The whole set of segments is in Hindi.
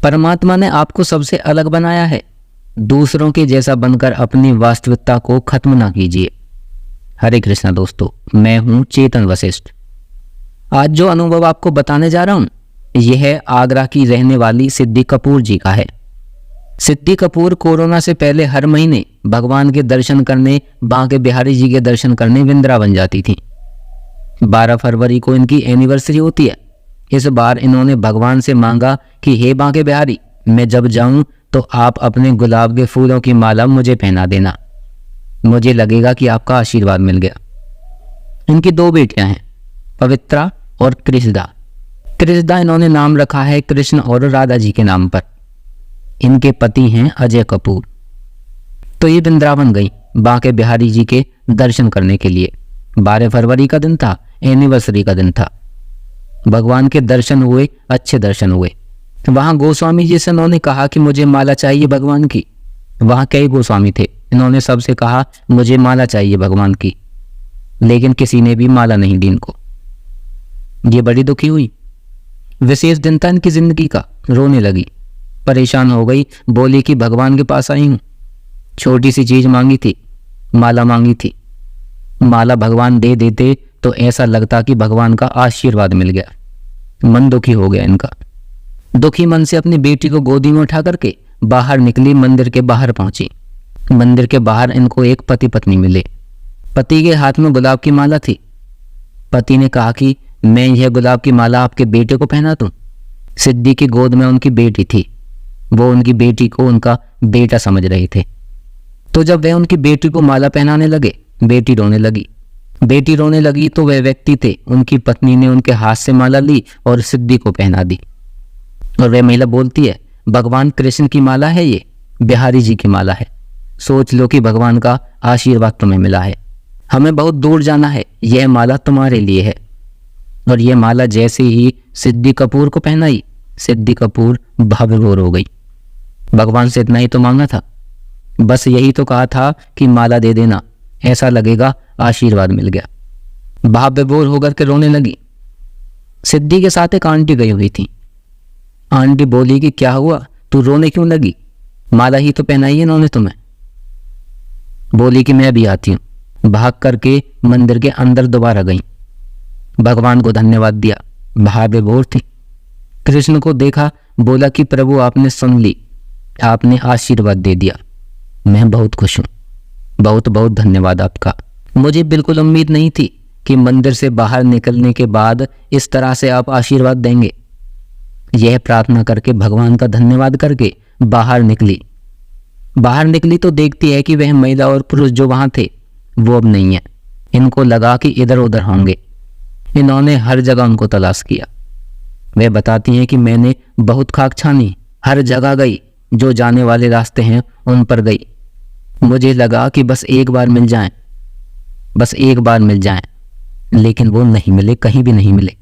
परमात्मा ने आपको सबसे अलग बनाया है। दूसरों के जैसा बनकर अपनी वास्तविकता को खत्म ना कीजिए। हरे कृष्णा दोस्तों, मैं हूं चेतन वशिष्ठ। आज जो अनुभव आपको बताने जा रहा हूं यह आगरा की रहने वाली सिद्धि कपूर जी का है। सिद्धि कपूर कोरोना से पहले हर महीने भगवान के दर्शन करने, बांके बिहारी जी के दर्शन करने वृंदावन जाती थी। 12 फरवरी को इनकी एनिवर्सरी होती है। इस बार इन्होंने भगवान से मांगा कि हे बांके बिहारी, मैं जब जाऊं तो आप अपने गुलाब के फूलों की माला मुझे पहना देना। मुझे लगेगा कि आपका आशीर्वाद मिल गया। इनकी 2 बेटियां हैं, पवित्रा और कृष्णा। कृष्णा इन्होंने नाम रखा है कृष्ण और राधा जी के नाम पर। इनके पति हैं अजय कपूर। तो ये वृंदावन गई बांके बिहारी जी के दर्शन करने के लिए। 12 फरवरी का दिन था, एनिवर्सरी का दिन था। भगवान के दर्शन हुए, अच्छे दर्शन हुए। वहां गोस्वामी जी से इन्होंने कहा कि मुझे माला चाहिए भगवान की। वहां कई गोस्वामी थे, इन्होंने सबसे कहा मुझे माला चाहिए भगवान की, लेकिन किसी ने भी माला नहीं दी इनको। ये बड़ी दुखी हुई। विशेष दिन था इनकी जिंदगी का। रोने लगी, परेशान हो गई, बोली कि भगवान के पास आई हूं। छोटी सी चीज मांगी थी, माला मांगी थी। माला भगवान दे देते तो ऐसा लगता कि भगवान का आशीर्वाद मिल गया। मन दुखी हो गया इनका। दुखी मन से अपनी बेटी को गोदी में उठा करके बाहर निकली, मंदिर के बाहर पहुंची। मंदिर के बाहर इनको एक पति पत्नी मिले। पति के हाथ में गुलाब की माला थी। पति ने कहा कि मैं यह गुलाब की माला आपके बेटे को पहना दूं। सिद्धि की गोद में उनकी बेटी थी। वो उनकी बेटी को उनका बेटा समझ रहे थे। तो जब वे उनकी बेटी को माला पहनाने लगे, बेटी रोने लगी। बेटी रोने लगी तो वे व्यक्ति थे, उनकी पत्नी ने उनके हाथ से माला ली और सिद्धि को पहना दी। और वह महिला बोलती है, भगवान कृष्ण की माला है, ये बिहारी जी की माला है। सोच लो कि भगवान का आशीर्वाद तुम्हें मिला है। हमें बहुत दूर जाना है, यह माला तुम्हारे लिए है। और यह माला जैसे ही सिद्धि कपूर को पहनाई, सिद्धि कपूर भावविभोर हो गई। भगवान से इतना ही तो मांगा था, बस यही तो कहा था कि माला दे देना, ऐसा लगेगा आशीर्वाद मिल गया। भावविभोर होकर के रोने लगी। सिद्धि के साथ एक आंटी गई हुई थी। आंटी बोली कि क्या हुआ, तू रोने क्यों लगी? माला ही तो पहनाई है इन्होंने तुम्हें। बोली कि मैं भी आती हूं। भाग करके मंदिर के अंदर दोबारा गई। भगवान को धन्यवाद दिया। भावविभोर थी। कृष्ण को देखा, बोला कि प्रभु आपने सुन ली, आपने आशीर्वाद दे दिया। मैं बहुत खुश हूं, बहुत बहुत धन्यवाद आपका। मुझे बिल्कुल उम्मीद नहीं थी कि मंदिर से बाहर निकलने के बाद इस तरह से आप आशीर्वाद देंगे। यह प्रार्थना करके, भगवान का धन्यवाद करके बाहर निकली। बाहर निकली तो देखती है कि वह महिला और पुरुष जो वहां थे वो अब नहीं है। इनको लगा कि इधर उधर होंगे। इन्होंने हर जगह उनको तलाश किया। वे बताती हैं कि मैंने बहुत खाक छानी, हर जगह गई, जो जाने वाले रास्ते हैं उन पर गई। मुझे लगा कि बस एक बार मिल जाएं, बस एक बार मिल जाएं, लेकिन वो नहीं मिले, कहीं भी नहीं मिले।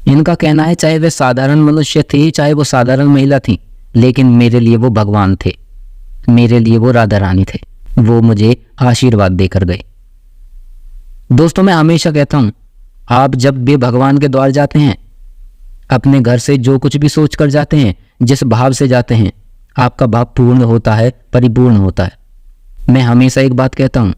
इनका कहना है चाहे वे साधारण मनुष्य थे, चाहे वो साधारण महिला थी, लेकिन मेरे लिए वो भगवान थे, मेरे लिए वो राधा रानी थे। वो मुझे आशीर्वाद देकर गए। दोस्तों, मैं हमेशा कहता हूं, आप जब भी भगवान के द्वार जाते हैं, अपने घर से जो कुछ भी सोच कर जाते हैं, जिस भाव से जाते हैं, आपका भाव पूर्ण होता है, परिपूर्ण होता है। मैं हमेशा एक बात कहता हूं,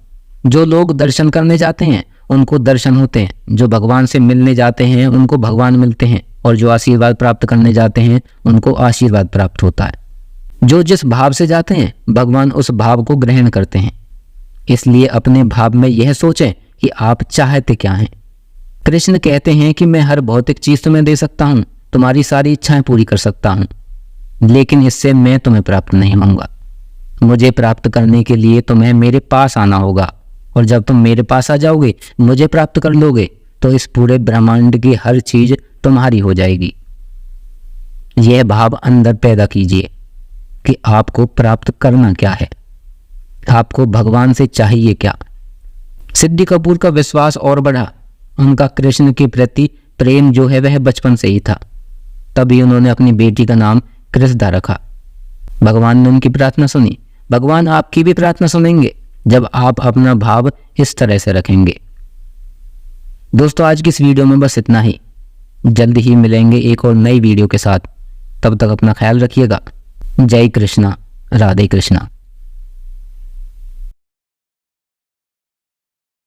जो लोग दर्शन करने जाते हैं उनको दर्शन होते हैं, जो भगवान से मिलने जाते हैं उनको भगवान मिलते हैं, और जो आशीर्वाद प्राप्त करने जाते हैं उनको आशीर्वाद प्राप्त होता है। जो जिस भाव से जाते हैं भगवान उस भाव को ग्रहण करते हैं। इसलिए अपने भाव में यह सोचें कि आप चाहते क्या हैं। कृष्ण कहते हैं कि मैं हर भौतिक चीज तुम्हें दे सकता हूं, तुम्हारी सारी इच्छाएं पूरी कर सकता हूं, लेकिन इससे मैं तुम्हें प्राप्त नहीं होऊंगा। मुझे प्राप्त करने के लिए तुम्हें मेरे पास आना होगा, और जब तुम मेरे पास आ जाओगे, मुझे प्राप्त कर लोगे, तो इस पूरे ब्रह्मांड की हर चीज तुम्हारी हो जाएगी। यह भाव अंदर पैदा कीजिए कि आपको प्राप्त करना क्या है, आपको भगवान से चाहिए क्या। सिद्धि कपूर का विश्वास और बढ़ा। उनका कृष्ण के प्रति प्रेम जो है वह बचपन से ही था। तभी उन्होंने अपनी बेटी का नाम कृष्णा रखा। भगवान ने उनकी प्रार्थना सुनी। भगवान आपकी भी प्रार्थना सुनेंगे जब आप अपना भाव इस तरह से रखेंगे। दोस्तों, आज की इस वीडियो में बस इतना ही। जल्द ही मिलेंगे एक और नई वीडियो के साथ। तब तक अपना ख्याल रखिएगा। जय कृष्णा, राधे कृष्णा।